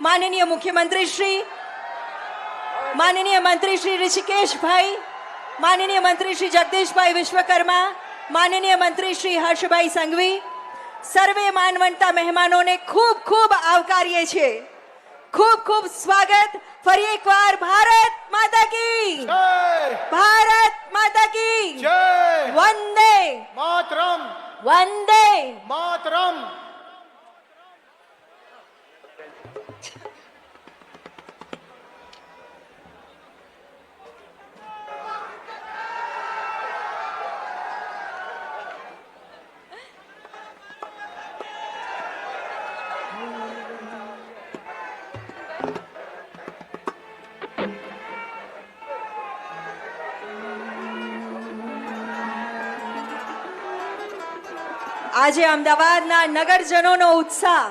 माननीय मुख्यमंत्री श्री ऋषिकेश भाई, माननीय मंत्री श्री जगदीश भाई विश्वकर्मा, माननीय मंत्री श्री हर्ष भाई संघवी, सर्वे मानवंता मेहमानों ने खूब खूब आवकार्य छे। खूब खूब स्वागत। फरी एक बार भारत माता की जय, भारत माता की जय, वंदे मातरम, वंदे मातरम। આજે અમદાવાદના નગરજનોનો ઉત્સાહ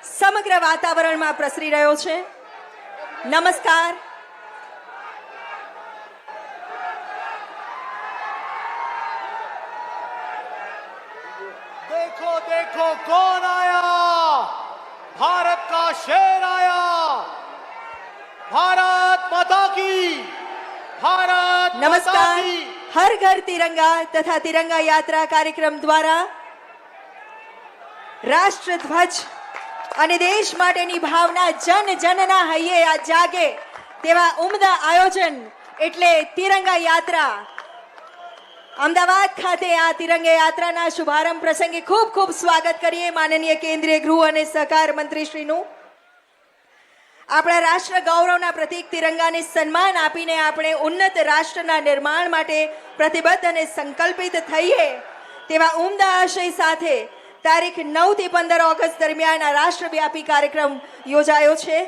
સમગ્ર વાતાવરણમાં પ્રસરી રહ્યો છે। નમસ્કાર। देखो देखो कौन आया, भारत का शेर आया। भारत माता की, भारत माता नमस्कार। की। हर घर तिरंगा तथा तिरंगा यात्रा कार्यक्रम द्वारा राष्ट्र ध्वज અને દેશ માટેની ભાવના જન જનના હૈયે આ જાગે તેવા ઉમદા આયોજન એટલે તિરંગા યાત્રા। અમદાવાદ ખાતે આ તિરંગા યાત્રાના શુભારંભ પ્રસંગે ખૂબ ખૂબ સ્વાગત કરીએ માનનીય કેન્દ્રીય ગૃહ અને સહકાર મંત્રીશ્રીનું। આપણા રાષ્ટ્ર ગૌરવના પ્રતીક તિરંગાને સન્માન આપીને આપણે ઉન્નત રાષ્ટ્રના નિર્માણ માટે પ્રતિબદ્ધ અને સંકલ્પિત થઈએ તેવા ઉમદા આશય સાથે તારીખ 9 થી 15 ઓગસ્ટ દરમિયાન આ રાષ્ટ્રવ્યાપી કાર્યક્રમ યોજાયો છે।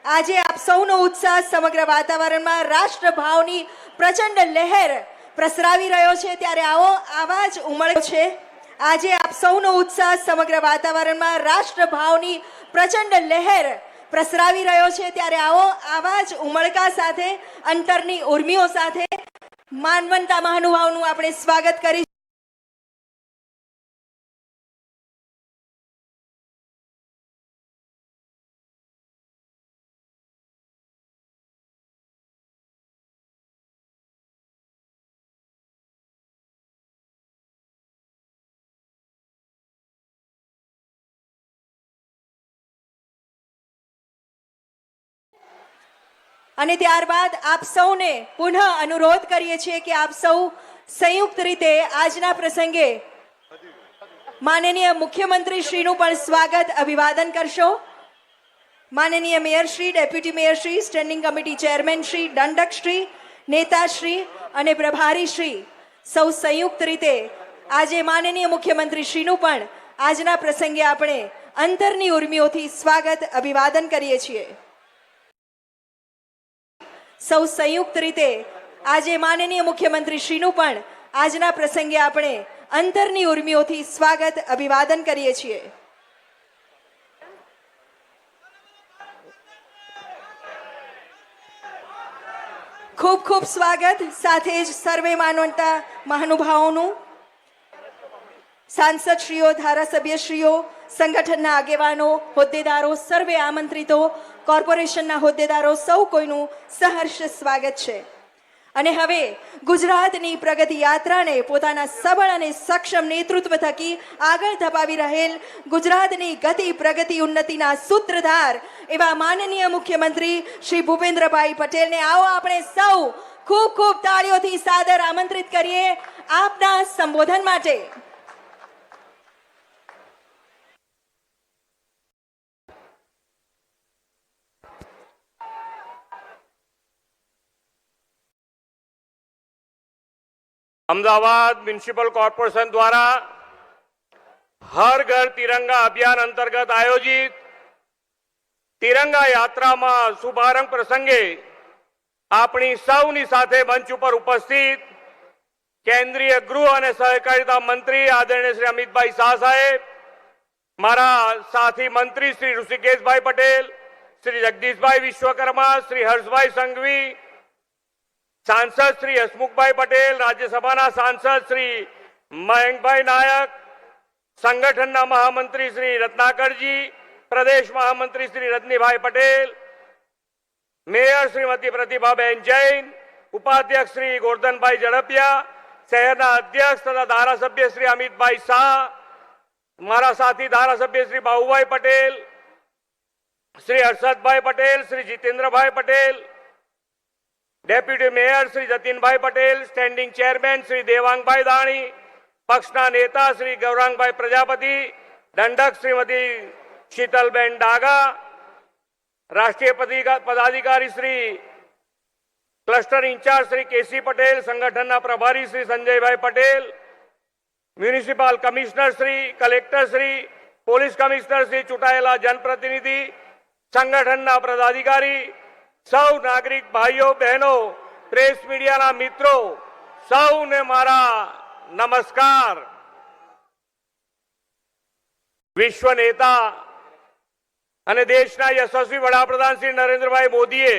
આજે આપ સૌનો ઉત્સાહ સમગ્ર વાતાવરણમાં રાષ્ટ્રભાવની પ્રચંડ લહેર પ્રસરાવી રહ્યો છે ત્યારે આવો આવાજ ઉમળ્યો છે। આજે આપ સૌનો ઉત્સાહ સમગ્ર વાતાવરણમાં રાષ્ટ્રભાવની પ્રચંડ લહેર પ્રસરાવી રહ્યો છે ત્યારે આવો આવાજ ઉમળકા સાથે અંતરની ઉર્મિઓ સાથે માનવંતા મહાનુભાવનું આપણે સ્વાગત કરી। અને ત્યારબાદ આપ સૌને પુનઃ અનુરોધ કરીએ છીએ કે આપ સૌ સંયુક્ત રીતે આજના પ્રસંગે માનનીય મુખ્યમંત્રી શ્રીનું પણ સ્વાગત અભિવાદન કરશો। માનનીય mayor Shri, deputy mayor Shri, standing committee chairman Shri, દંડક શ્રી, નેતાશ્રી અને પ્રભારી શ્રી સૌ સંયુક્ત રીતે આજે માનનીય મુખ્યમંત્રી શ્રીનું પણ આજના પ્રસંગે આપણે અંતરની ઉર્મિઓથી સ્વાગત અભિવાદન કરીએ છીએ। સૌ સંયુક્ત રીતે આજે માનનીય મુખ્યમંત્રી શ્રીનું પણ આજના પ્રસંગે આપણે અંતરની ઉર્મિઓથી સ્વાગત અભિવાદન કરીએ છીએ। ખૂબ ખૂબ સ્વાગત સાથે જ સર્વે માનવતા મહાનુભાવોનું, સાંસદશ્રીઓ, ધારાસભ્યશ્રીઓ, સંગઠનના આગેવાનો, હોદ્દેદારો, સર્વે આમંત્રિતો, કોર્પોરેશનના હોદ્દેદારો સૌ કોઈનું સહર્ષ સ્વાગત છે। અને હવે ગુજરાતની પ્રગતિ યાત્રાને પોતાના સબળ અને સક્ષમ નેતૃત્વ થકી આગળ ધપાવી રહેલ ગુજરાતની ગતિ પ્રગતિ ઉન્નતિના સૂત્રધાર એવા માનનીય મુખ્યમંત્રી શ્રી ભૂપેન્દ્રભાઈ પટેલને આવો આપણે સૌ ખૂબ ખૂબ તાળીઓથી સાદર આમંત્રિત કરીએ આપના સંબોધન માટે। अहमदाबाद म्युनिसिपल कॉर्पोरेशन द्वारा हर घर तिरंगा अभियान अंतर्गत आयोजित तिरंगा यात्रा में शुभारंभ प्रसंगे अपनी सौनी साथे मंच पर उपस्थित केंद्रीय गृह और सहकारिता मंत्री आदरणीय श्री अमित भाई शाह साहेब, मारा साथी मंत्री श्री ऋषिकेश भाई पटेल, श्री जगदीश भाई विश्वकर्मा, श्री हर्ष भाई संघवी, सांसद श्री हसमुख भाई पटेल, राज्यसभा सांसद श्री मयंक भाई नायक, संगठन महामंत्री श्री रत्नाकर जी, प्रदेश महामंत्री श्री रजनीभाई पटेल, मेयर श्रीमती प्रतिभाबेन जैन, उपाध्यक्ष श्री गोवर्धनभाई झड़पिया, शहरना अध्यक्ष तथा धारासभ्य श्री अमितभाई शाह, मारा साथी धारासभ्य Shri Babubhai Patel, Shri Harshadbhai Patel, Shri Jitendrabhai Patel, deputy mayor Shri Jatinbhai Patel, standing chairman Shri Devangbhai Dani, पक्षना नेता श्री गौरांगभाई प्रजापति, दंडक श्रीमती शीतलबेन डागा, राष्ट्रीय पदाधिकारी Shri cluster incharge Shri KC Patel, संगठन प्रभारी Shri Sanjaybhai Patel, municipal commissioner Shri, collector Shri, police commissioner Shri, चूंटाયેલા जनप्रतिनिधि, संगठन पदाधिकारी, सौ नागरिक भाईओ बहनों, प्रेस मीडिया मित्रों, सौ ने मारा नमस्कार। विश्व नेता અને દેશના યશસ્વી વડાપ્રધાન શ્રી નરેન્દ્રભાઈ મોદીએ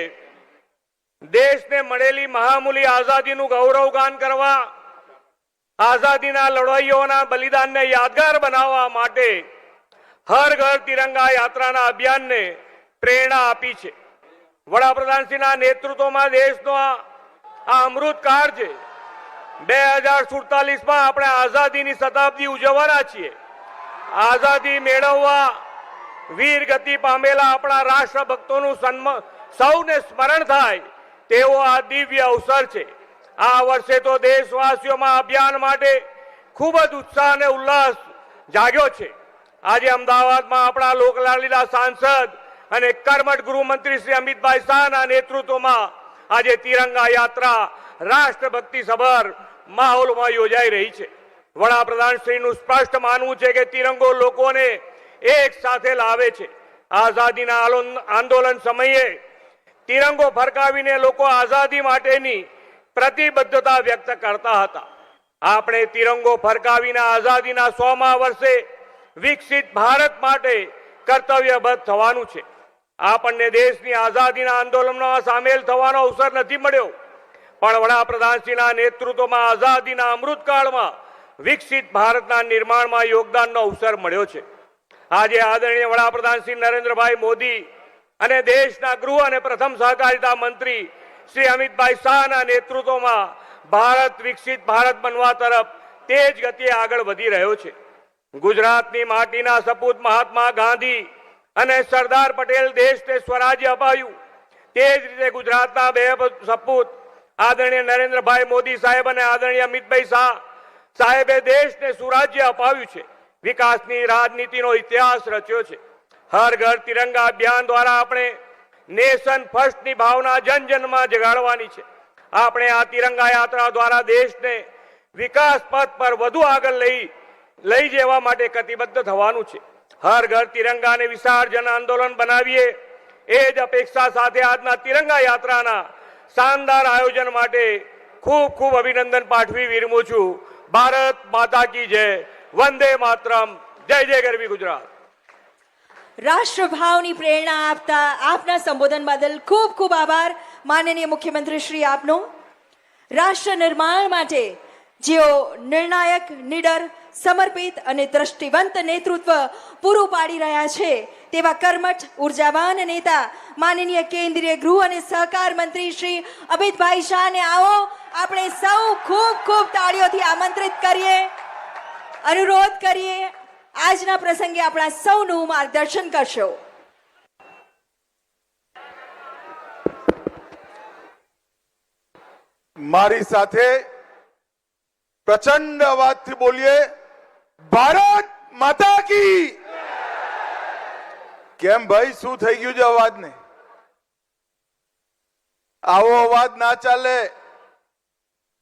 દેશને મળેલી મહામૂલી આઝાદીનું ગૌરવગાન કરવા, આઝાદીના લડવાઈઓના બલિદાનને યાદગાર બનાવવા માટે હર ઘર તિરંગા યાત્રાના અભિયાનને પ્રેરણા આપી છે। વડાપ્રધાનશ્રીના નેતૃત્વમાં દેશનો આ અમૃતકાળ છે। 2047માં આપણે આઝાદીની શતાબ્દી ઉજવવાના છીએ। આઝાદી મેળવવા વીર ગતિ પામેલા આપણા રાષ્ટ્રભક્તોનું સૌને સ્મરણ થાય તેવો આ દિવ્ય અવસર છે। આ વર્ષે તો દેશવાસીઓમાં અભિયાન માટે ખૂબ જ ઉત્સાહ અને ઉલ્લાસ જાગ્યો છે। આજે અમદાવાદમાં આપણા લોકલાડીલા સાંસદ અને કર્મઠ ગૃહમંત્રી શ્રી અમિતભાઈ શાહના નેતૃત્વમાં આજે તિરંગા યાત્રા રાષ્ટ્રભક્તિ સભર માહોલમાં યોજાઈ રહી છે। વડાપ્રધાનશ્રીનું સ્પષ્ટ માનવું છે કે તિરંગો લોકોને એક સાથે લાવે છે। આઝાદીના આંદોલન સમયે તિરંગો ફરકાવીને લોકો આઝાદી માટેની પ્રતિબદ્ધતા વ્યક્ત કરતા હતા। આપણે તિરંગો ફરકાવીને આઝાદીના 100મા વર્ષે વિકસિત ભારત માટે કર્તવ્યબદ્ધ થવાનું છે। આપણને દેશની આઝાદીના આંદોલનમાં સામેલ થવાનો અવસર નથી મળ્યો, પણ વડાપ્રધાનશ્રીના નેતૃત્વમાં આઝાદીના અમૃતકાળમાં વિકસિત ભારતના નિર્માણમાં યોગદાનનો અવસર મળ્યો છે। આજે આદરણીય વડાપ્રધાન શ્રી નરેન્દ્રભાઈ મોદી અને દેશના ગૃહ અને પ્રથમ સહકારિતા મંત્રી શ્રી અમિતભાઈ શાહના નેતૃત્વમાં ભારત વિકસિત ભારત બનવા તરફ તેજ ગતિએ આગળ વધી રહ્યો છે। ગુજરાતની માટીના સપૂત મહાત્મા ગાંધી અને સરદાર પટેલ દેશને સ્વરાજ્ય અપાવ્યું, તે જ રીતે ગુજરાતના બે સપૂત આદરણીય નરેન્દ્રભાઈ મોદી સાહેબ અને આદરણીય અમિતભાઈ શાહ સાહેબે દેશને સુરાજ્ય અપાવ્યું છે। વિકાસની રાજનીતિનો ઇતિહાસ રચ્યો છે। હર ઘર તિરંગા અભિયાન દ્વારા આપણે નેશન ફર્સ્ટની ભાવના જન જનમાં જગાડવાની છે। આપણે આ તિરંગા યાત્રા દ્વારા દેશને વિકાસ પથ પર વધુ આગળ લઈ જવા માટે કટિબદ્ધ થવાનું છે। હર ઘર તિરંગાને વિશાળ જન આંદોલન બનાવીએ, એ જ અપેક્ષા સાથે આજના તિરંગા યાત્રાના શાનદાર આયોજન માટે ખૂબ ખૂબ અભિનંદન પાઠવી વિરમું છું। ભારત માતા કી જય, वंदे मातरम, जय जय गरवी गुजरात। રાષ્ટ્રભાવની પ્રેરણા આપતા આપના સંબોધન બદલ ખૂબ ખૂબ આભાર માનનીય મુખ્યમંત્રી શ્રી આપનો। રાષ્ટ્ર નિર્માણ માટે જેઓ નિર્ણાયક, નિડર, સમર્પિત અને દ્રષ્ટિવંત નેતૃત્વ પૂરું પાડી રહ્યા છે તેવા કર્મઠ ઉર્જાવાન નેતા માનનીય કેન્દ્રીય ગૃહ અને સહકાર મંત્રી શ્રી અમિતભાઈ શાહને આવો આપણે સૌ ખૂબ ખૂબ તાળીઓથી આમંત્રિત કરીએ, अनुरोध करिए આજના પ્રસંગે આપણા સૌનું માર્ગદર્શન કરશો। મારી સાથે પ્રચંડ અવાજથી બોલીએ, ભારત માતા की। કેમ ભાઈ, શું થઈ ગયું છે અવાજને? આવો અવાજ ના ચાલે।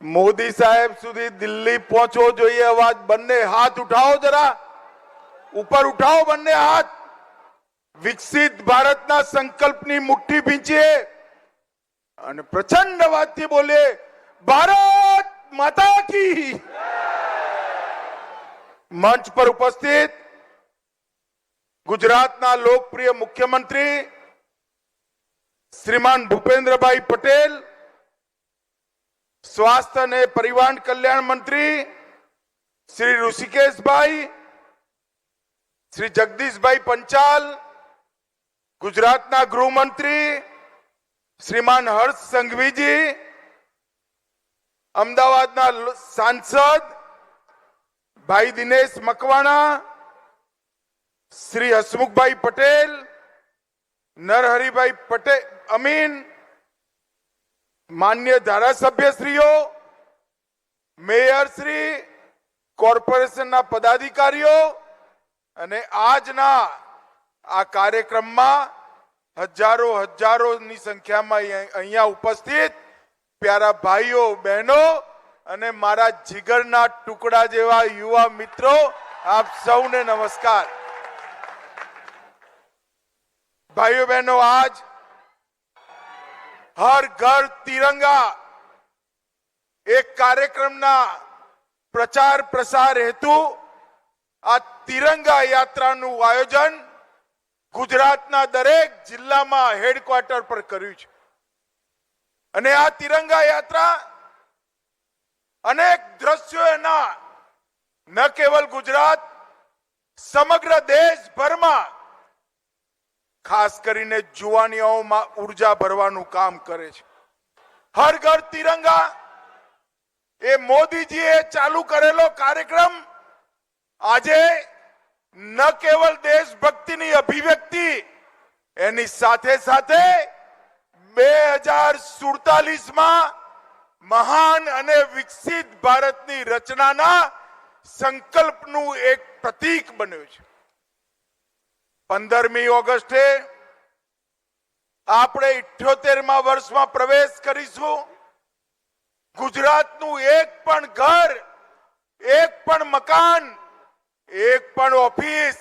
मोदी साहेब सुधी दिल्ली पहुंचो જોઈએ અવાજ। બંને હાથ ઉઠાવો, જરા ઉપર ઉઠાવો બંને હાથ। વિકસિત ભારતના સંકલ્પની મુઠ્ઠી ભીંચીએ અને પ્રચંડ અવાજથી બોલે, ભારત માતા की। મંચ પર ઉપસ્થિત ગુજરાતના લોકપ્રિય મુખ્યમંત્રી શ્રીમાન ભૂપેન્દ્રભાઈ પટેલ, स्वास्थ्य ने परिवहन कल्याण मंत्री श्री ऋषिकेश भाई, श्री जगदीश भाई पंचाल, ગુજરાતના ગૃહમંત્રી શ્રીમાન હર્ષ સંઘવીજી, અમદાવાદના સાંસદ ભાઈ દિનેશ મકવાણા, શ્રી હસમુખભાઈ પટેલ, નરહરિભાઈ પટેલ અમીન, માન્ય ધારાસભ્યશ્રીઓ, મેયરશ્રી, કોર્પોરેશનના પદાધિકારીઓ અને આજના આ કાર્યક્રમમાં હજારોની સંખ્યામાં અહીંયા ઉપસ્થિત પ્યારા ભાઈઓ બહેનો અને મારા જીગરના ટુકડા જેવા યુવા મિત્રો, આપ સૌને નમસ્કાર. ભાઈઓ બહેનો, આજ હર ઘર તિરંગા એક કાર્યક્રમના પ્રચાર પ્રસાર હેતુ આ તિરંગા યાત્રાનું આયોજન ગુજરાતના દરેક જિલ્લામાં હેડક્વાર્ટર પર કર્યું છે. અને આ તિરંગા યાત્રા અનેક દ્રશ્યો એના ન કેવલ ગુજરાત, સમગ્ર દેશભરમાં ખાસ કરીને જુવાનીઓમાં ઉર્જા ભરવાનું કામ કરે છે. હર ઘર તિરંગા એ મોદીજીએ ચાલુ કરેલો કાર્યક્રમ આજે ન કેવલ દેશભક્તિની અભિવ્યક્તિ, એની સાથે સાથે 2047માં મહાન અને વિકસિત ભારતની રચનાના સંકલ્પનું એક પ્રતીક બન્યું છે. 15મી ઓગસ્ટે આપણે 78મા વર્ષમાં પ્રવેશ કરીશું. ગુજરાતનું એક પણ ઘર, એક પણ મકાન, એક પણ ઓફિસ,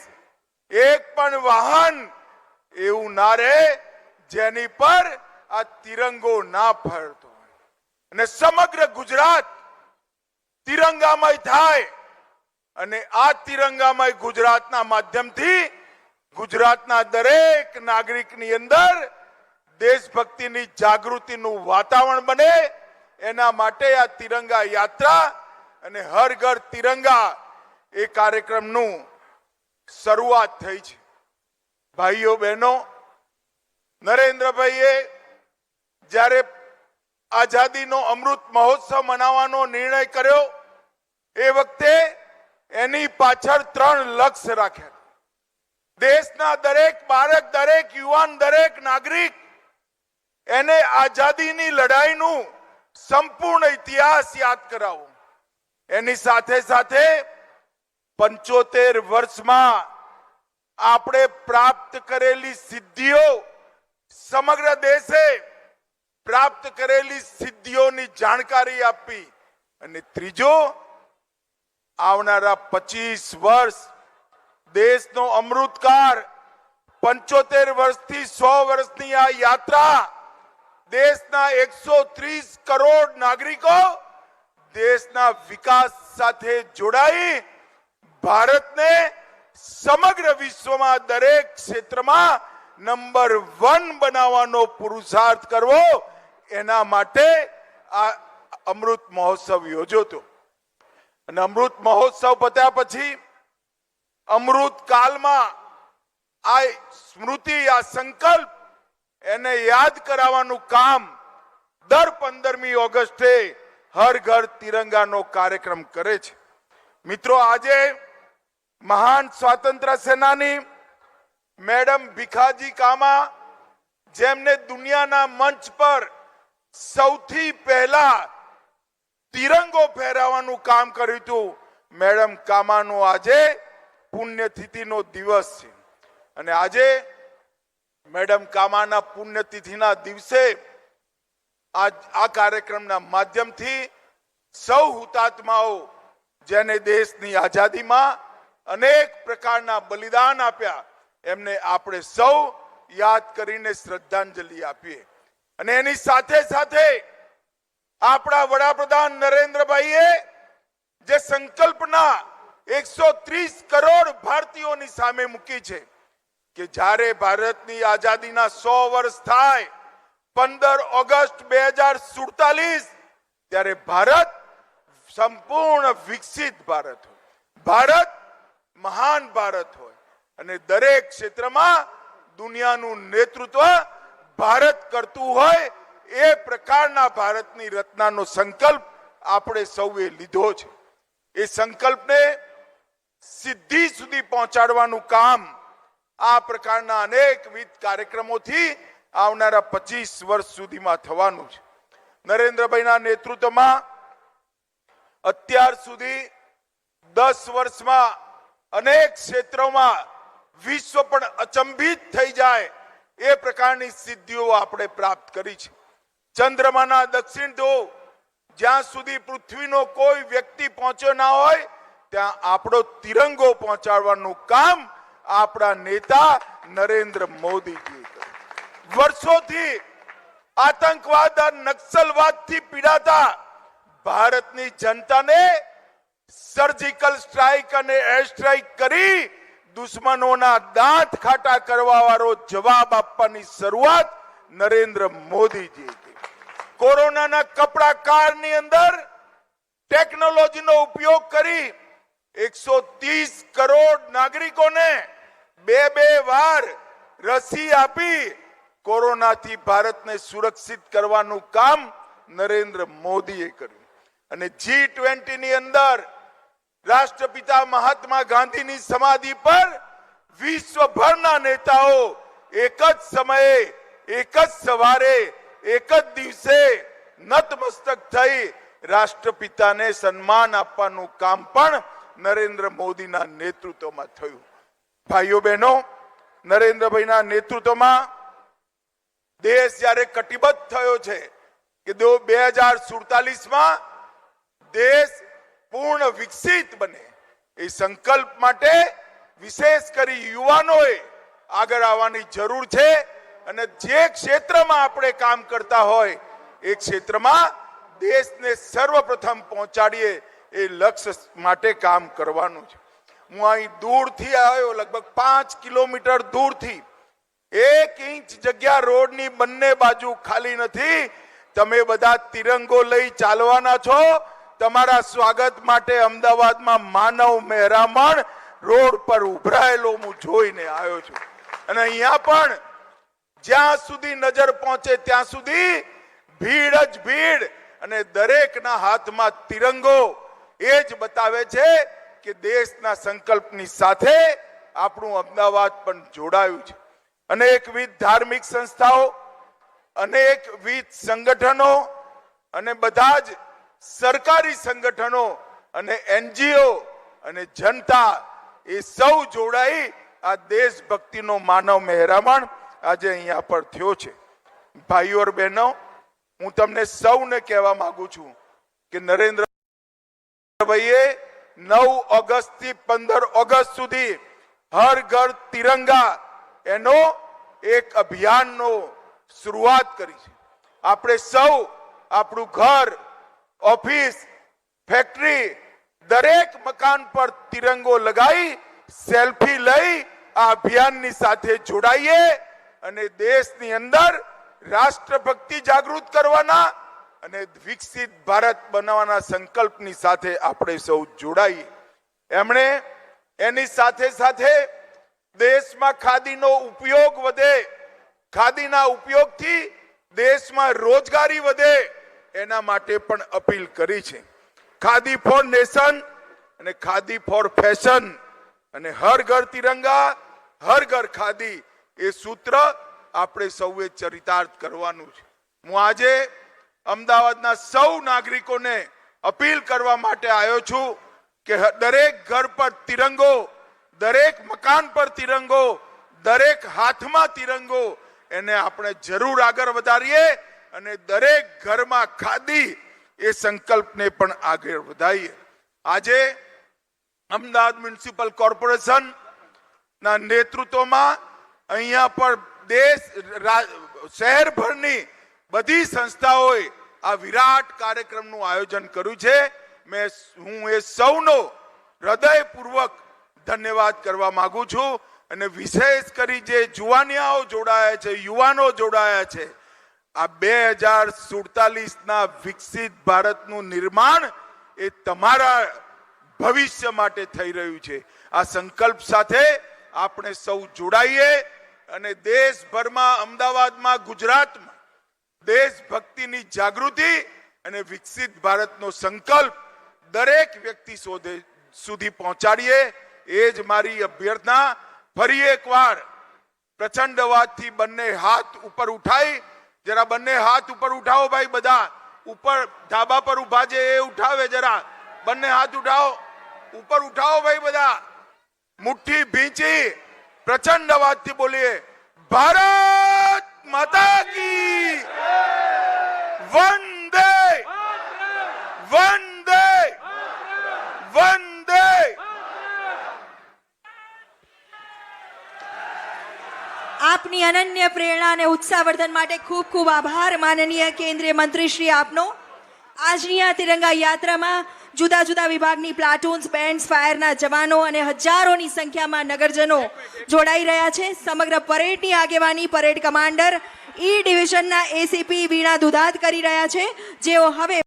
એક પણ વાહન એવું ના રહે જેની પર આ તિરંગો ના ફરતો હોય. અને સમગ્ર ગુજરાત તિરંગામય થાય અને આ તિરંગામય ગુજરાતના માધ્યમથી ગુજરાતના દરેક નાગરિકની અંદર દેશભક્તિની જાગૃતિનું વાતાવરણ બને, એના માટે આ તિરંગા યાત્રા અને હર ઘર તિરંગા એ કાર્યક્રમનું શરૂઆત થઈ છે. ભાઈઓ બહેનો, નરેન્દ્રભાઈએ જ્યારે આઝાદીનો અમૃત મહોત્સવ મનાવવાનો નિર્ણય કર્યો એ વખતે એની પાછળ 3 લક્ષ્ય રાખ્યા. દેશના દરેક બાળક, દરેક યુવાન, દરેક નાગરિક એને આઝાદીની લડાઈનું સંપૂર્ણ ઇતિહાસ યાદ કરાવો. એની સાથે સાથે 75 વર્ષમાં આપણે પ્રાપ્ત કરેલી સિદ્ધિઓ, સમગ્ર દેશે પ્રાપ્ત કરેલી સિદ્ધિઓની જાણકારી આપી. અને ત્રીજો, આવનારા 25 વર્ષ દેશનો અમૃતકાળ, 75 વર્ષથી 100 વર્ષની આ યાત્રા દેશના 130 કરોડ નાગરિકો દેશના વિકાસ સાથે જોડાઈ ભારતને સમગ્ર વિશ્વમાં દરેક ક્ષેત્રમાં નંબર 1 બનાવવાનો પુરુષાર્થ કરવો, એના માટે આ અમૃત મહોત્સવ યોજ્યો હતો. અને અમૃત મહોત્સવ પત્યા પછી અમૃત કાલમાં આ સ્મૃતિ, આ સંકલ્પ એને યાદ કરાવવાનું કામ દર 15મી ઓગસ્ટે હર ઘર તિરંગાનો કાર્યક્રમ કરે છે. મિત્રો, આજે મહાન સ્વાતંત્ર્ય સેનાની મેડમ ભીખાજી કામા, જેમને દુનિયાના મંચ પર સૌથી પહેલા તિરંગો ફહેરાવવાનું કામ કર્યું હતું, મેડમ કામાનો આજે પુણ્યતિથિનો દિવસ છે. અને આજે મેડમ કામાના પુણ્યતિથિના દિવસે આ કાર્યક્રમના માધ્યમથી સૌ હુતાત્માઓ જેને દેશની આઝાદીમાં અનેક પ્રકારના બલિદાન આપ્યા, એમને આપણે સૌ યાદ કરીને શ્રદ્ધાંજલિ આપીએ. અને એની સાથે સાથે આપણા વડાપ્રધાન નરેન્દ્રભાઈએ જે સંકલ્પના 130 કરોડ ભારતીયોની સામે મૂકી છે કે જ્યારે ભારતની આઝાદીના 100 વર્ષ થાય 15 ઓગસ્ટ 2047, ત્યારે ભારત સંપૂર્ણ વિકસિત ભારત હોય, ભારત મહાન ભારત હોય અને દરેક ક્ષેત્રમાં દુનિયાનું નેતૃત્વ ભારત કરતું હોય એ પ્રકારના ભારતની રચનાનો સંકલ્પ આપણે સૌએ લીધો છે. એ સંકલ્પને સિદ્ધિ સુધી પહોંચાડવાનું કામ આ પ્રકારના અનેકવિધ કાર્યક્રમોથી આવનારા 25 વર્ષ સુધીમાં થવાનું છે. નરેન્દ્રભાઈના નેતૃત્વમાં અત્યાર સુધી 10 વર્ષમાં અનેક ક્ષેત્રોમાં વિશ્વ પણ અચંબિત થઈ જાય એ પ્રકારની સિદ્ધિઓ આપણે પ્રાપ્ત કરી છે. ચંદ્રમાના દક્ષિણ ધ્રુવ જ્યાં સુધી પૃથ્વીનો કોઈ વ્યક્તિ પહોંચ્યો ના હોય ત્યાં આપણો તિરંગો પહોંચાડવાનું કામ આપણા નેતા નરેન્દ્ર મોદીજી કર્યું. વર્ષોથી આતંકવાદ નક્સલવાદથી પીડાતા ભારતની જનતાને સર્જિકલ સ્ટ્રાઇક અને એર સ્ટ્રાઇક કરી દુશ્મનોના દાંત ખાટા કરવા વાળો જવાબ આપવાની શરૂઆત નરેન્દ્ર મોદીજી કરી. કોરોનાના કપડા કાળની અંદર ટેકનોલોજીનો ઉપયોગ કરી 130 કરોડ નાગરિકોને બે વાર રસી આપી કોરોનાથી ભારતને સુરક્ષિત કરવાનું કામ નરેન્દ્ર મોદીએ કર્યું. અને G20 ની અંદર રાષ્ટ્રપિતા મહાત્મા ગાંધીની સમાધિ પર વિશ્વભરના નેતાઓ એક જ સમયે એક જ સવારે એક જ દિવસે નતમસ્તક થઈ રાષ્ટ્રપિતાને સન્માન આપવાનું કામ પણ નરેન્દ્ર મોદીના નેતૃત્વમાં થયું. ભાઈઓ બહેનો, નરેન્દ્રભાઈના નેતૃત્વમાં દેશ જ્યારે કટિબદ્ધ થયો છે કે 2047માં દેશ પૂર્ણ વિકસિત બને એ સંકલ્પ માટે વિશેષ કરી યુવાનોએ આગળ આવવાની જરૂર છે. અને જે ક્ષેત્રમાં આપણે કામ કરતા હોય એ ક્ષેત્રમાં દેશને સર્વપ્રથમ પહોંચાડીએ એ લક્ષ્ય માટે કામ કરવાનું છે. હું અહીં દૂરથી આવ્યો, લગભગ 5 કિલોમીટર દૂરથી. 1 ઇંચ જગ્યા રોડની બંને બાજુ ખાલી નથી. તમે બધા તિરંગો લઈ ચાલવાના છો. તમારા સ્વાગત માટે અમદાવાદમાં માનવ મહેરામણ રોડ પર ઉભરાયેલો હું જોઈને આવ્યો છું. અને અહીંયા પણ જ્યાં સુધી નજર પહોંચે ત્યાં સુધી ભીડ જ ભીડ, અને દરેકના હાથમાં તિરંગો એ જ બતાવે છે કે દેશના સંકલ્પની સાથે આપણું અમદાવાદ પણ જોડાયું છે. અનેકવિધ ધાર્મિક સંસ્થાઓ, અનેકવિધ સંગઠનો અને બધા જ સરકારી સંગઠનો અને NGO અને જનતા એ સૌ જોડાઈ આ દેશભક્તિનો માનવ મહેરામણ આજે અહીંયા પર થયો છે. ભાઈઓ અને બહેનો, હું તમને સૌને કહેવા માંગુ છું કે નરેન્દ્રભાઈએ 9 ઓગસ્ટ થી 15 ઓગસ્ટ સુધી હર ઘર તિરંગા એનો એક અભિયાનનો શરૂઆત કરી છે. આપણે સૌ આપણું ઘર, ઓફિસ, ફેક્ટરી, દરેક મકાન પર તિરંગો લગાવી સેલ્ફી લઈ આ અભિયાનની સાથે જોડાઈએ અને દેશની અંદર રાષ્ટ્રભક્તિ જાગૃત કરવાના અને વિકસિત ભારત બનાવવાના સંકલ્પની સાથે આપણે સૌ જોડાઈએ. એમણે એની સાથે સાથે દેશમાં ખાદીનો ઉપયોગ વધે, ખાદીના ઉપયોગથી દેશમાં રોજગારી વધે એના માટે પણ અપીલ કરી છે. ખાદી ફોર નેશન અને ખાદી ફોર ફેશન અને હર ઘર તિરંગા હર ઘર ખાદી એ સૂત્ર આપણે સૌએ ચરિતાર્થ કરવાનું છે. હું આજે અમદાવાદના સૌ નાગરિકોને અપીલ કરવા માટે આવ્યો છું કે દરેક ઘર પર તિરંગો, દરેક મકાન પર તિરંગો, દરેક હાથમાં તિરંગો એને આપણે જરૂર આગળ વધારીએ અને દરેક ઘરમાં ખાદી એ સંકલ્પને પણ આગળ વધારીએ. આજે અમદાવાદ મ્યુનિસિપલ કોર્પોરેશન ના નેતૃત્વમાં અહીંયા પર દેશ શહેરભરની બધી સંસ્થાઓએ આ વિરાટ કાર્યક્રમનું આયોજન કર્યું છે. હું એ સૌનો હૃદયપૂર્વક ધન્યવાદ કરવા માંગુ છું. અને વિશેષ કરી જે જુવાનિયાઓ જોડાયા છે, યુવાનો જોડાયા છે, આ 2047ના વિકસિત ભારતનું નિર્માણ એ તમારા ભવિષ્ય માટે થઈ રહ્યું છે. આ સંકલ્પ સાથે આપણે સૌ જોડાઈએ અને દેશભરમાં, અમદાવાદમાં, ગુજરાતમાં દેશભક્તિની જાગૃતિ અને વિકસિત ભારતનો સંકલ્પ દરેક વ્યક્તિ સુધી પહોંચાડીએ, એ જ મારી અભ્યર્થના. ફરી એકવાર પ્રચંડ અવાજથી બંને હાથ ઉપર ઉઠાઈ, જરા બંને હાથ ઉપર ઉઠાવો ભાઈ, બધા ઉપર ધાબા પર ઉભા છે એ ઉઠાવે, જરા બંને હાથ ઉઠાવો, ઉપર ઉઠાવો ભાઈ, બધા મુઠ્ઠી ભીંચી પ્રચંડ અવાજથી બોલીએ, ભારત માતા કી વંદે વંદે વંદે. આપની અનન્ય પ્રેરણા અને ઉત્સાહવર્ધન માટે ખૂબ ખૂબ આભાર માનનીય કેન્દ્રીય મંત્રી શ્રી આપનો. આજની આ તિરંગા યાત્રામાં જુદા જુદા વિભાગની પ્લાટૂન્સ, બેન્ડ્સ, ફાયરના જવાનો અને હજારોની સંખ્યામાં નગરજનો જોડાઈ રહ્યા છે. સમગ્ર પરેડની આગેવાની પરેડ કમાન્ડર ઈ ડિવિઝનના એસીપી વીણા દુધાત કરી રહ્યા છે, જેઓ હવે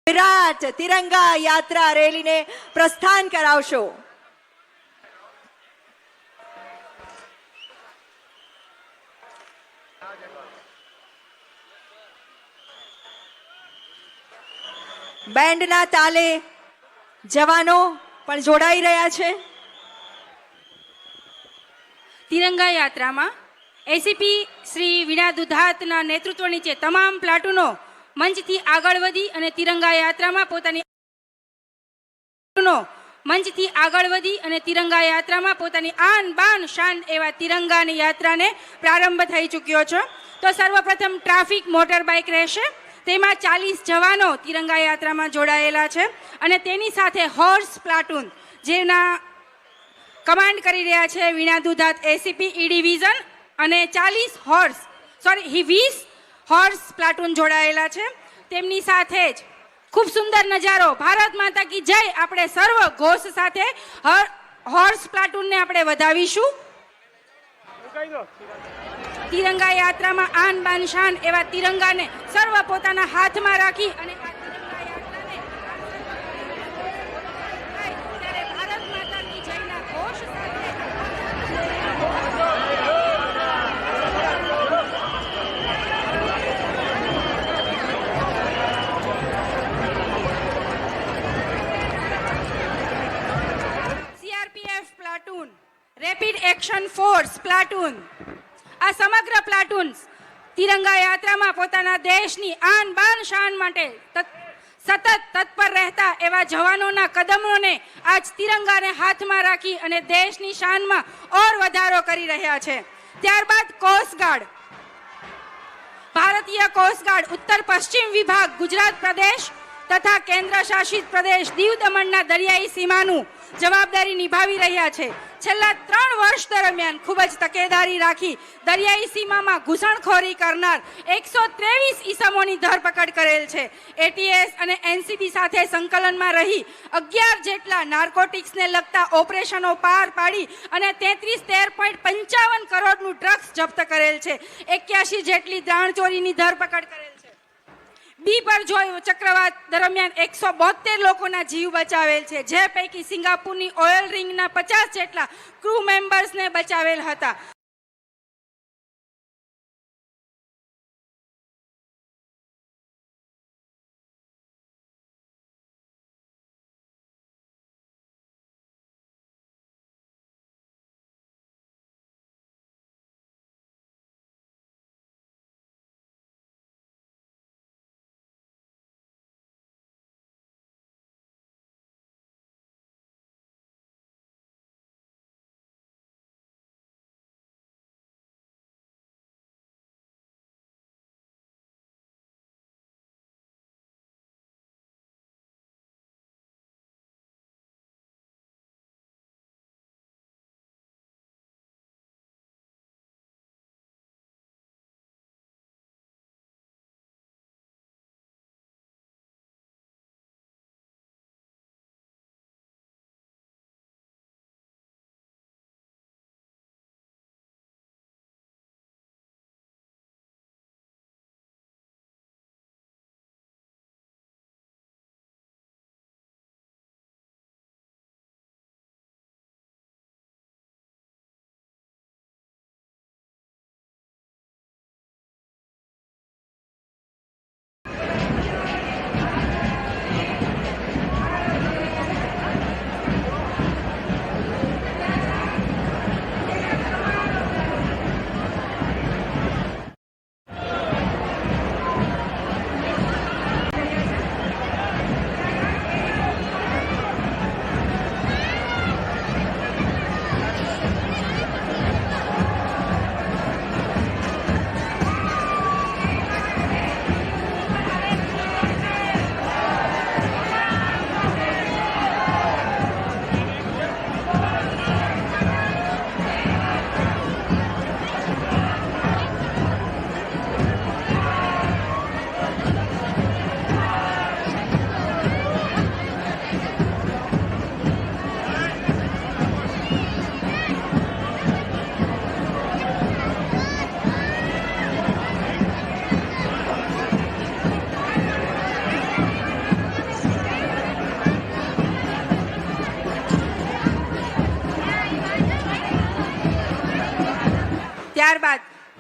વિરાટ તિરંગા યાત્રા રેલીને પ્રસ્થાન કરાવશો. બેન્ડના તાલે જવાનો પણ જોડાઈ રહ્યા છે. તિરંગા યાત્રામાં એસીપી શ્રી વીણા દુધાતના નેતૃત્વ નીચે તમામ પ્લાટૂનો મંચથી આગળ વધી અને તિરંગા યાત્રામાં પોતાની આન બાન શાન એવા તિરંગાની યાત્રાને પ્રારંભ થઈ ચૂક્યો છે. તો સર્વપ્રથમ ટ્રાફિક મોટર બાઇક રહેશે, તેમાં 40 જવાનો તિરંગા યાત્રામાં જોડાયેલા છે અને તેની સાથે હોર્સ પ્લાટૂન જેના કમાન્ડ કરી રહ્યા છે વીણા દુધાત એસીપી ઈ ડિવિઝન, અને 20 હોર્સ પ્લાટૂન જોડાયેલા છે. તેમની સાથે જ ખૂબ સુંદર નજારો, ભારત માતા કી જય આપણે સર્વ ઘોષ સાથે હોર્સ પ્લાટૂનને આપણે વધાવીશું. તિરંગા યાત્રામાં આન બાન શાન એવા તિરંગાને સર્વ પોતાના હાથમાં રાખી અને આ તિરંગા યાત્રાને ત્યારે ભારત માતા કી જયના ઘોષ સાથે platoon, rapid action force platoon, આ સમગ્ર પ્લાટૂન્સ તિરંગા યાત્રામાં પોતાના દેશની આન બાન શાન માટે સતત તત્પર રહેતા એવા જવાનોના કદમોને આજ તિરંગાને હાથમાં રાખી અને દેશની શાનમાં ઓર વધારો કરી રહ્યા છે. ત્યારબાદ કોસ્ટગાર્ડ, ભારતીય કોસ્ટગાર્ડ ઉત્તર પશ્ચિમ વિભાગ ગુજરાત પ્રદેશ તથા કેન્દ્ર શાસિત પ્રદેશ દીવ દમણના દરિયાઈ સીમાનું જવાબદારી નિભાવી રહ્યા છે. છેલ્લા 3 વર્ષ દરમિયાન ખૂબ જ તકેદારી રાખી દરિયાઈ સીમામાં ઘૂસણખોરી કરનાર 123 ઈસમોની ધરપકડ કરેલ છે. એટીએસ અને એનસીબી સાથે સંકલનમાં રહી 11 જેટલા નાર્કોટિક્સને લગતા ઓપરેશનો પાર પાડી અને 13.55 કરોડનું ડ્રગ્સ જપ્ત કરેલ છે. 81 જેટલી દાણચોરીની ધરપકડ કરેલ છે. બી પર જોયું ચક્રવાત દરમિયાન 172 લોકોના જીવ બચાવેલ છે, જે પૈકી સિંગાપુરની ઓઇલ રિંગના 50 જેટલા ક્રૂ મેમ્બર્સને બચાવેલ હતા.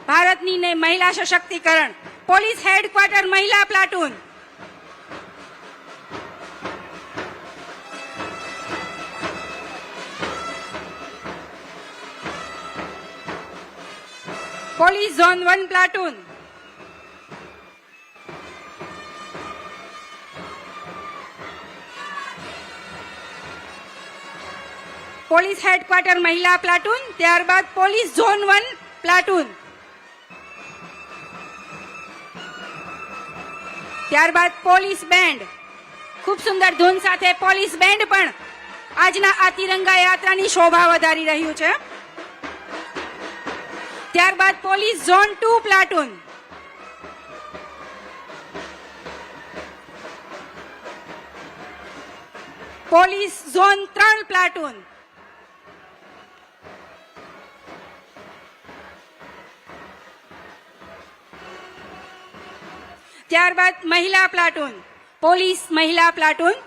ભારતની ને મહિલા સશક્તિકરણ, પોલીસ હેડક્વાર્ટર મહિલા platoon, police zone 1 platoon, police headquarter મહિલા પ્લાટૂન, ત્યારબાદ પોલીસ ઝોન 1 પ્લાટૂન, ત્યારબાદ પોલીસ બેન્ડ, ખૂબ સુંદર ધૂન સાથે પોલીસ બેન્ડ પણ આજના આ તિરંગા યાત્રાની શોભા વધારી રહ્યું છે. ત્યારબાદ police zone 2 platoon, police zone 3 platoon, ત્યારબાદ મહિલા પ્લાટૂન, પોલીસ મહિલા પ્લાટૂન,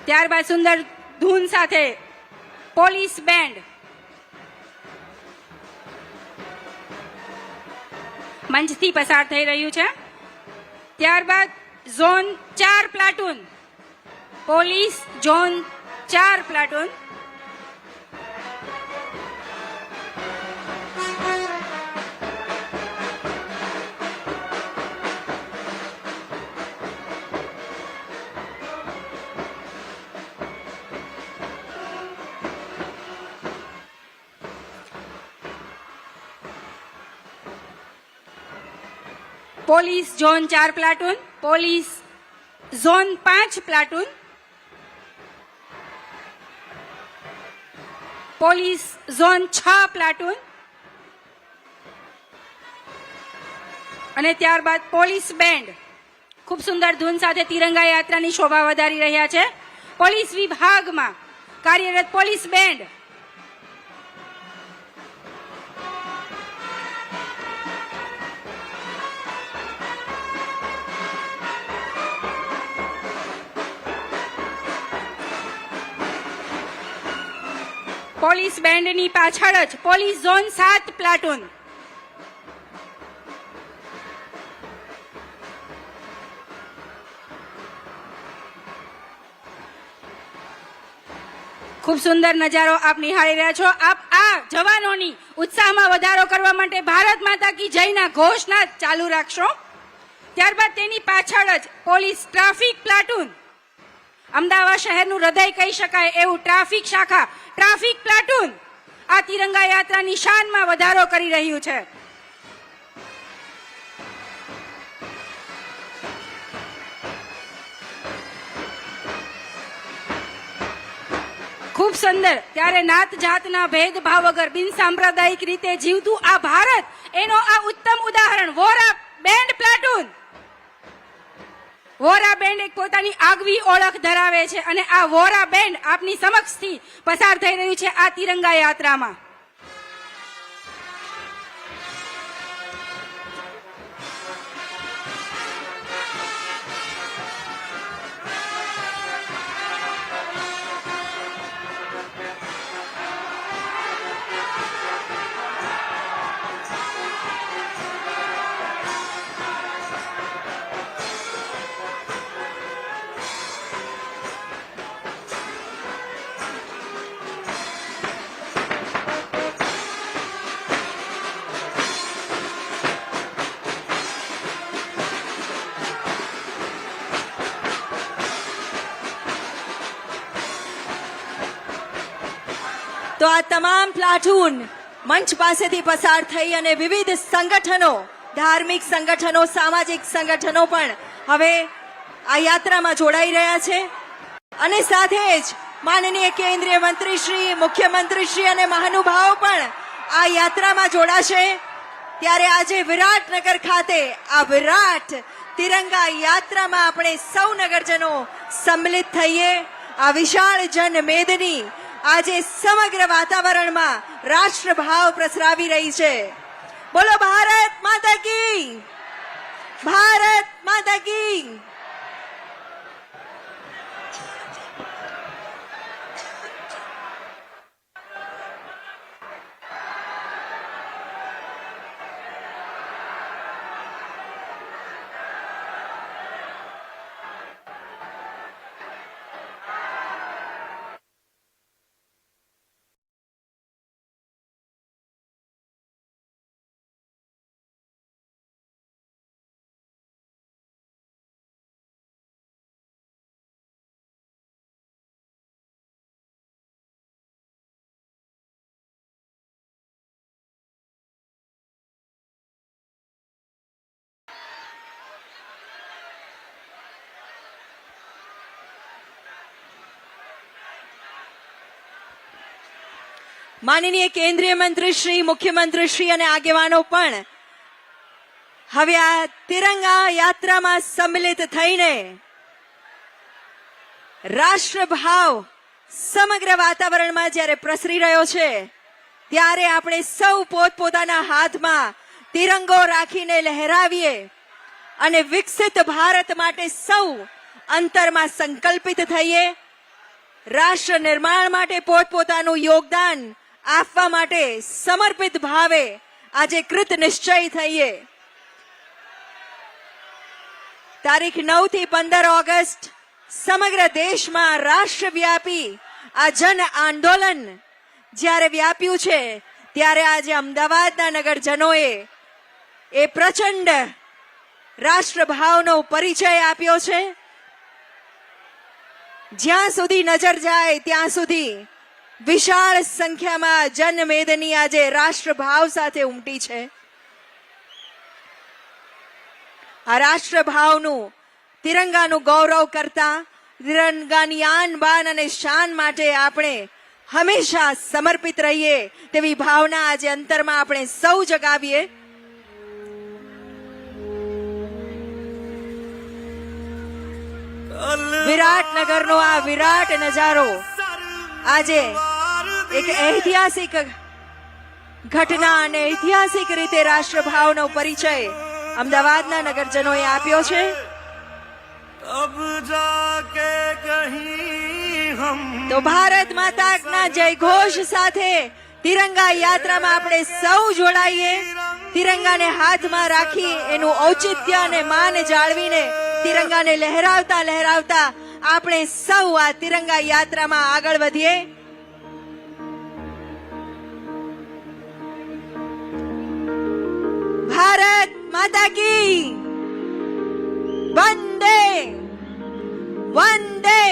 ત્યારબાદ સુંદર ધૂન સાથે પોલીસ બેન્ડ, મંચથી પસાર થઈ રહ્યું છે. ત્યારબાદ zone 4 platoon, police zone 4 platoon, police zone 4 platoon, police zone 5 platoon, police zone 6 platoon અને ત્યારબાદ પોલીસ બેન્ડ ખૂબ સુંદર ધૂન સાથે તિરંગા યાત્રાની શોભા વધારી રહ્યા છે. પોલીસ વિભાગમાં કાર્યરત પોલીસ બેન્ડ, પોલીસ બેન્ડની પાછળ જ પોલીસ ઝોન 7 પ્લાટૂન, ખૂબ સુંદર નજારો આપ નિહાળી રહ્યા છો. આપ આ જવાનોની ઉત્સાહમાં વધારો કરવા માટે ભારત માતા કી જયના ઘોષના ચાલુ રાખશો. ત્યારબાદ તેની પાછળ જ પોલીસ ટ્રાફિક પ્લાટૂન, અમદાવાદ શહેરનું હૃદય કહી શકાય એવું ટ્રાફિક શાખા ટ્રાફિક પ્લાટૂન આ તિરંગા યાત્રાની શાનમાં વધારો કરી રહ્યું છે. ખૂબ સુંદર. ત્યારે નાત જાતના ભેદભાવ વગર બિન સાંપ્રદાયિક રીતે જીવતું આ ભારત, એનો આ ઉત્તમ ઉદાહરણ Vora band platoon. Vora band એક પોતાની આગવી ઓળખ ધરાવે છે અને આ વોરા બેન્ડ આપની સમક્ષથી પસાર થઈ રહ્યું છે આ તિરંગા યાત્રામાં. તો આ તમામ પ્લાટૂન મંચ પાસેથી પસાર થઈ અને વિવિધ સંગઠનો, ધાર્મિક સંગઠનો, સામાજિક સંગઠનો પણ હવે આ યાત્રામાં જોડાઈ રહ્યા છે અને સાથે જ માનનીય કેન્દ્રીય મંત્રીશ્રી, મુખ્યમંત્રીશ્રી અને મહાનુભાવો પણ આ યાત્રામાં જોડાશે. ત્યારે આજે વિરાટનગર ખાતે આ વિરાટ તિરંગા યાત્રામાં આપણે સૌ નગરજનો સંમિલિત થઈએ. આ વિશાળ જનમેદની આજે સમગ્ર વાતાવરણમાં રાષ્ટ્રભાવ પ્રસરાવી રહી છે. બોલો ભારત માતા કી, ભારત માતા કી. માનનીય કેન્દ્રીય મંત્રી શ્રી, મુખ્યમંત્રી શ્રી અને આગેવાનો પણ હવે આ તિરંગા યાત્રામાં સંમિલિત થઈને રાષ્ટ્રભાવ સમગ્ર વાતાવરણમાં જ્યારે પ્રસરી રહ્યો છે ત્યારે આપણે સૌ પોતપોતાના હાથમાં તિરંગો રાખીને લહેરાવીએ અને વિકસિત ભારત માટે સૌ અંતરમાં સંકલ્પિત થઈએ, રાષ્ટ્ર નિર્માણ માટે પોતપોતાનું યોગદાન આપવા માટે સમર્પિત ભાવે આજે કૃત નિશ્ચય થઈએ. તારીખ 9 થી 15 ઓગસ્ટ સમગ્ર દેશમાં રાષ્ટ્રવ્યાપી આ જન આંદોલન જ્યારે વ્યાપ્યું છે ત્યારે આજે અમદાવાદના નગરજનોએ એ પ્રચંડ રાષ્ટ્રભાવનો પરિચય આપ્યો છે. જ્યાં સુધી નજર જાય ત્યાં સુધી વિશાળ સંખ્યામાં જનમેદની આજે રાષ્ટ્રભાવ સાથે ઉમટી છે. આ રાષ્ટ્રભાવનું, તિરંગાનું ગૌરવ કરતા, તિરંગાની આન બાન અને શાન માટે આપણે હંમેશા સમર્પિત રહીએ તેવી ભાવના આજે અંતરમાં આપણે સૌ જગાવીએ. વિરાટનગરનો આ વિરાટ નજારો આજે એક ઐતિહાસિક ઘટના અને ઐતિહાસિક રીતે રાષ્ટ્રભાવનો પરિચય અમદાવાદના નગરજનોએ આપ્યો છે. તો ભારત માતાના જયઘોષ સાથે તિરંગા યાત્રામાં આપણે સૌ જોડાઈએ. તિરંગાને હાથમાં રાખી એનું ઔચિત્ય અને માન જાળવીને તિરંગાને લહેરાવતા લહેરાવતા આપણે સૌ આ તિરંગા યાત્રામાં આગળ વધીએ. ભારત માતા કી વંદે वंदे।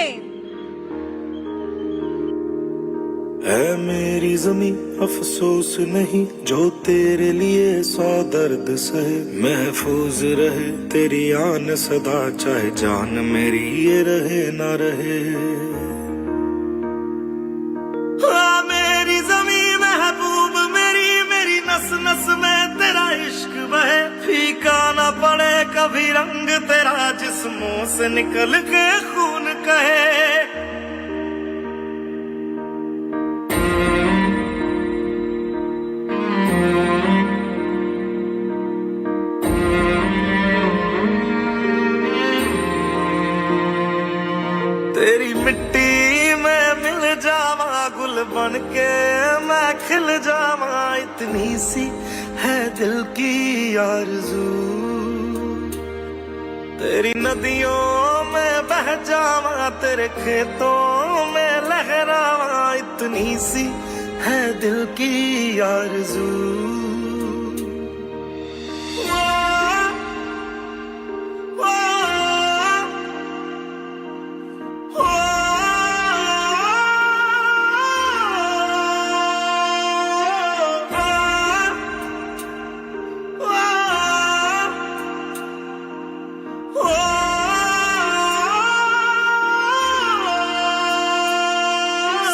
है मेरी ज़मीं अफसोस नहीं जो तेरे लिए 100 दर्द सहे, महफूज रहे तेरी आन सदा चाहे जान मेरी ये रहे ना रहे। हाँ मेरी ज़मीं महबूब मेरी, मेरी नस नस में तेरा इश्क बहे, फीका ना पड़े कभी रंग तेरा जिस्मों से निकल के खून कहे। तेरी मिट्टी में मिल जावा गुल बन के मैं खिल जावा, इतनी सी है दिल की आरज़ू। तेरी नदियों में बह जावा तेरे खेतों में लहरावा, इतनी सी है दिल की आरज़ू।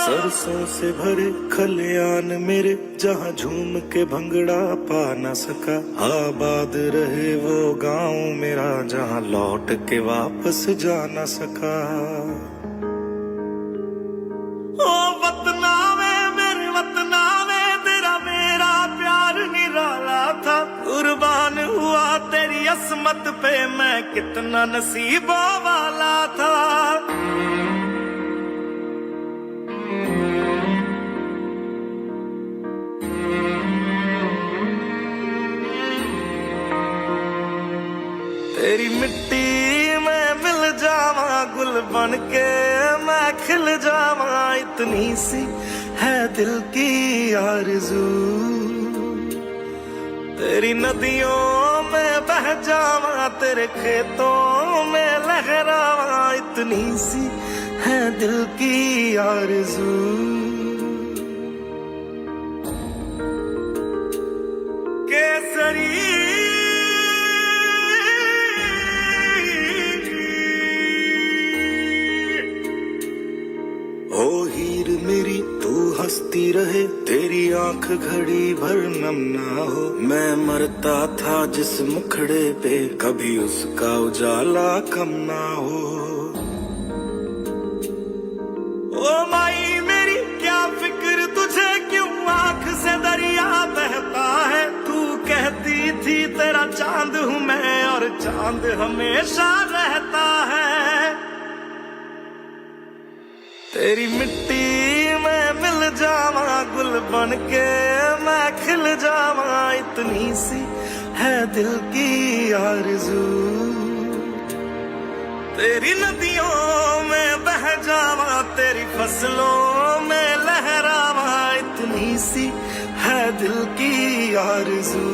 सरसों से भरे खलियान मेरे, जहाँ झूम के भंगड़ा पा न सका, आबाद रहे वो गांव मेरा जहाँ लौट के वापस जा न सका। ओ वतना में मेरे वतना में तेरा मेरा प्यार निराला था, कुर्बान हुआ तेरी असमत पे मैं कितना नसीबों वाला था। तेरी मिट्टी में मिल जावा गुल बन के मैं खिल जावा, इतनी सी है दिल की आरज़ू। तेरी नदियों में बह जावा तेरे खेतों में लहरावा, इतनी सी है दिल की आरज़ू। केसरी ओ हीर मेरी तू हस्ती रहे, तेरी आंख घड़ी भर नम ना हो। मैं मरता था जिस मुखड़े पे, कभी उसका उजाला कम ना हो। ओ माई मेरी क्या फिक्र तुझे, क्यों आंख से दरिया बहता है। तू कहती थी तेरा चांद हूं मैं, और चांद हमेशा रहता है। तेरी मिट्टी में मिल जावा, गुल बन के मैं खिल जावा। इतनी सी है दिल की आरज़ू, तेरी नदियों में बह जावा, तेरी फसलों में लहरावा। इतनी सी है दिल की आरज़ू।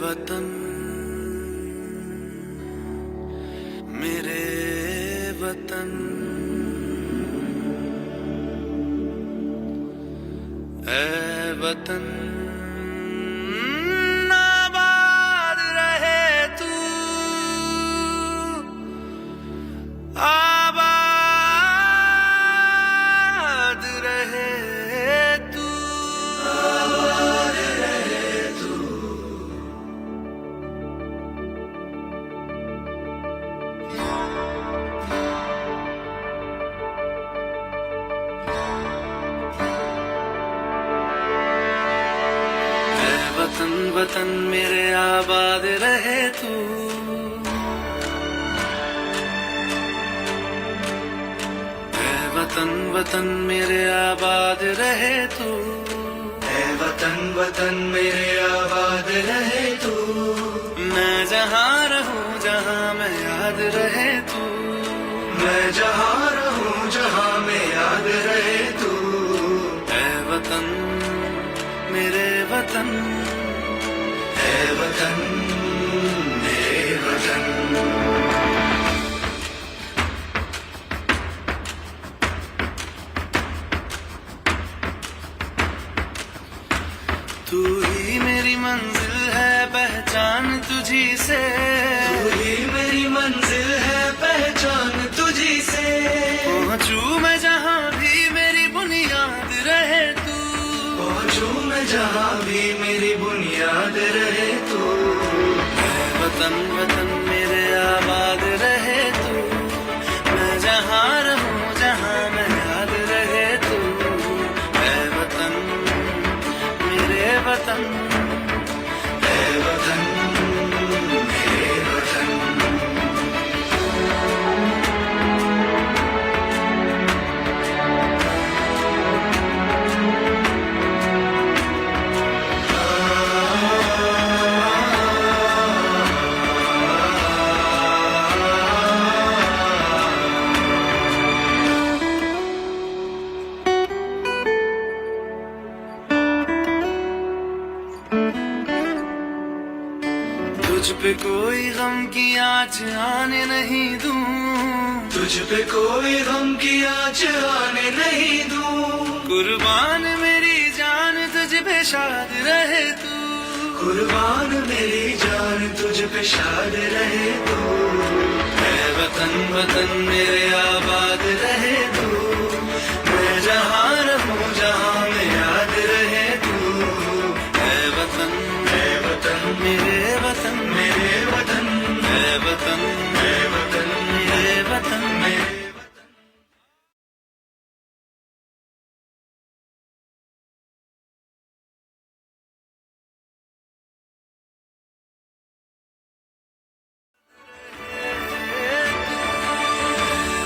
वतन मेरे वतन, ऐ वतन आबाद रहे तू, आबाद रहे तू, आबाद रहे तू। वतन वतन मेरे आबाद रहे तू, ऐ वतन वतन मेरे आबाद रहे तू, ऐ वतन वतन मेरे आबाद रहे तू। मैं जहाँ रहूं जहाँ मैं याद रहे तू, मैं जहाँ रहूं जहाँ मैं याद रहे तू। ऐ वतन मेरे वतन, ऐ वतन मेरे वतन। तू ही मेरी मंजिल है पहचान तुझी से, तू ही मेरी मंजिल है पहचान तुझी से। पहुंचूं मैं जहाँ भी मेरी बुनियाद रहे तू, पहुंचूं मैं जहाँ भी मेरी बुनियाद रहे तू। ऐ वतन वतन मेरे आबाद रहे तू, मैं जहाँ रहूं जहाँ मैं याद रहे तू। ऐ वतन मेरे वतन, ऐ वतन मेरे वतन। तुझ पे कोई गम की आँच आने नहीं दूं, तुझ पे कोई गम की आँच आने नहीं दूं। कुर्बान मेरी जान तुझ पे शाद रहे तू, कुर्बान मेरी जान तुझ पे शाद रहे तू। ऐ वतन वतन मेरे आबाद रहे तू, मैं जहाँ रहूं जहाँ मैं याद रहे तू। ऐ वतन मेरे वतन, मेरे वतन, ऐ वतन, ऐ वतन मेरे वतन, मेरे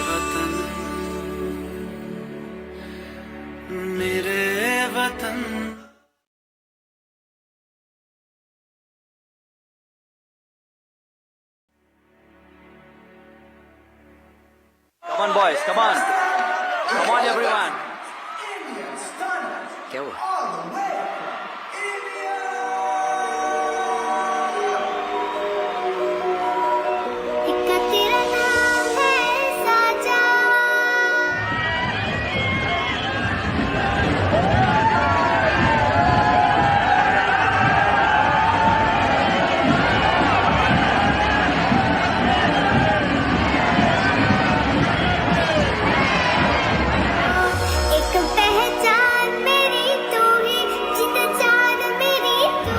वतन। on, boys. Come on. Come on, everyone. क्या हुआ? तेरा नाम है साजा एक पहचान मेरी तू ही जिंदा जान मेरी तू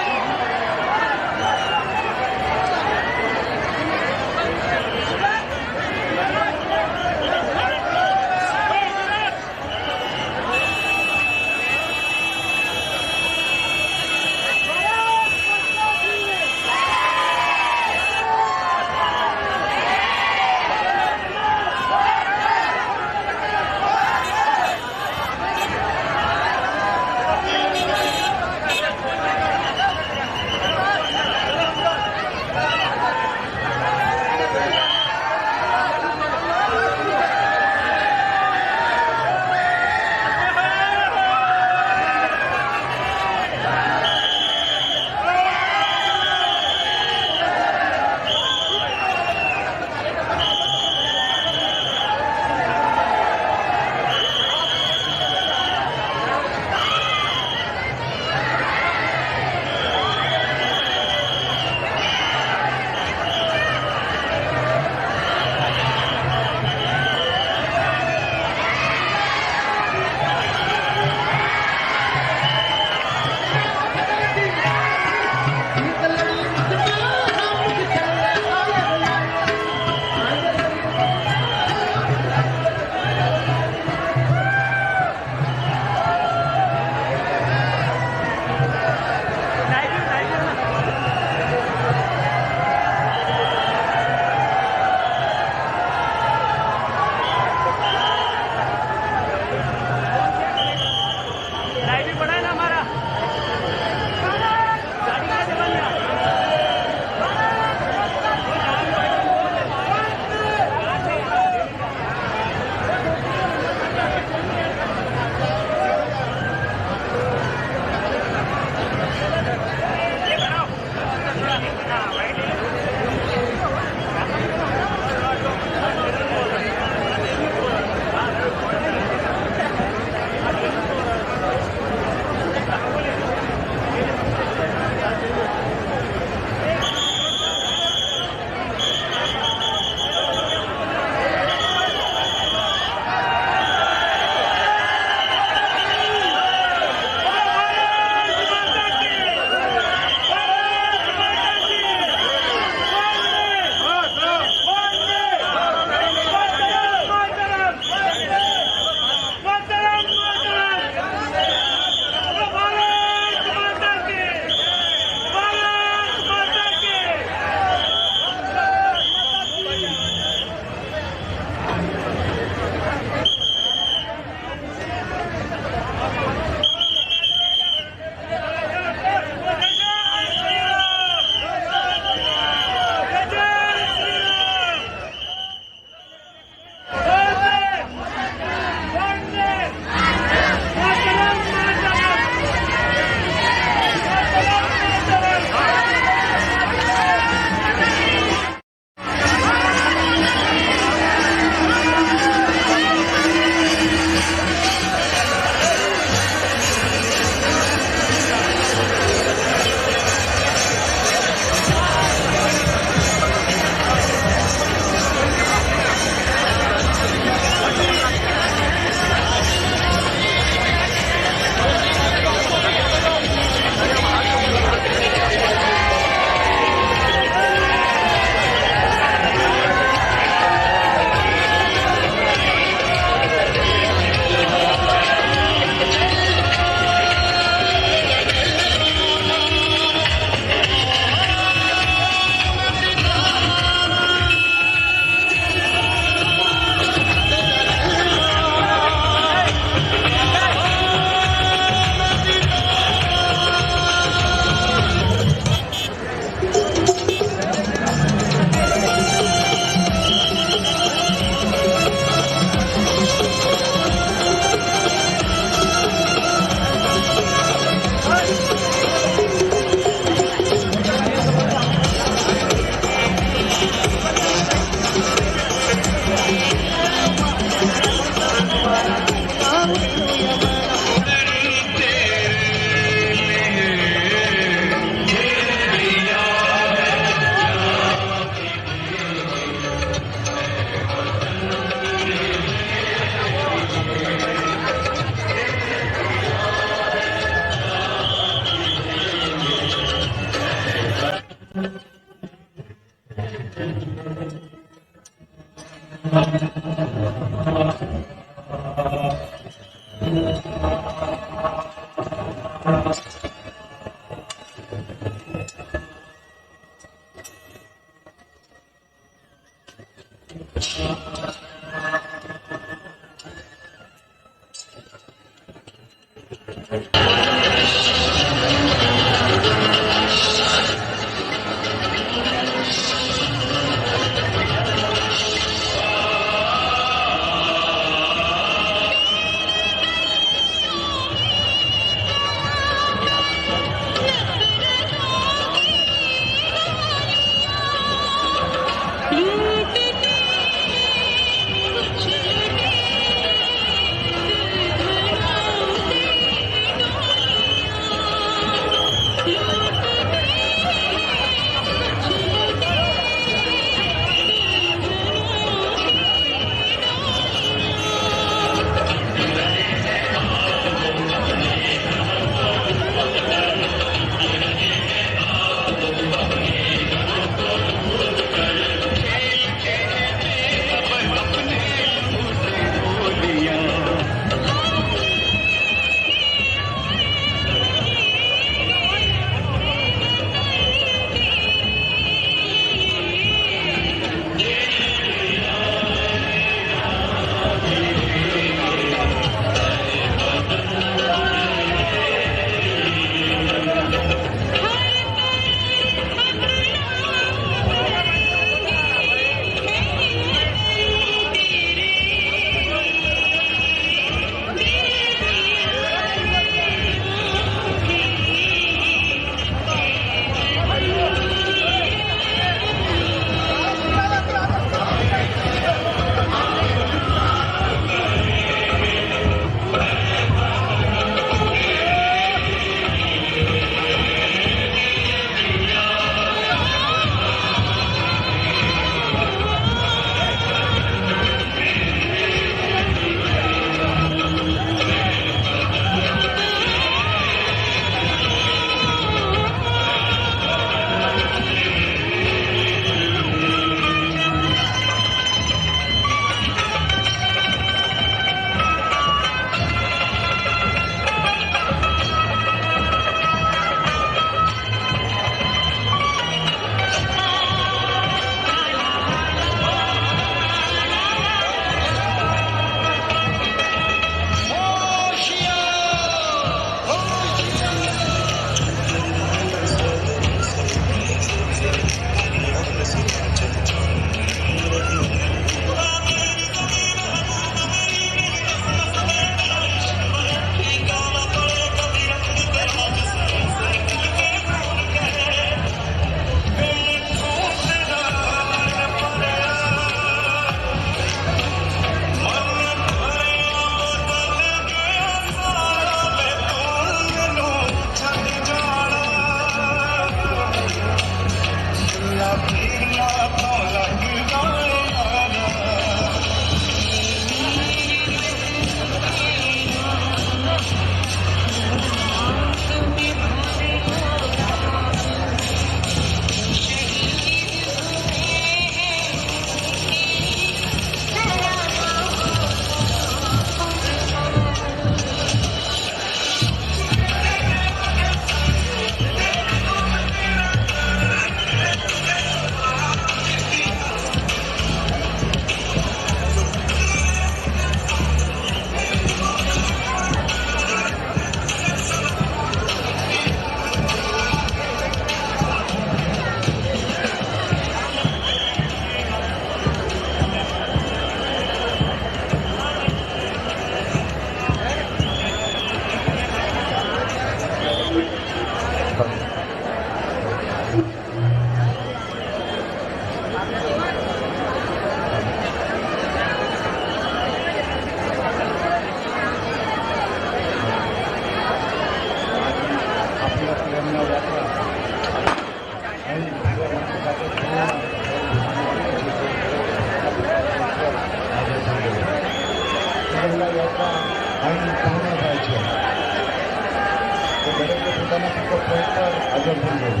પોતાના પિકઅપ પોઈન્ટ પર હાજર થઈ ગયું.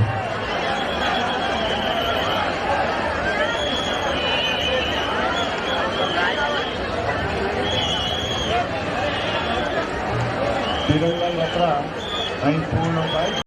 તિરંગા યાત્રા અહીં પૂર્ણ થાય.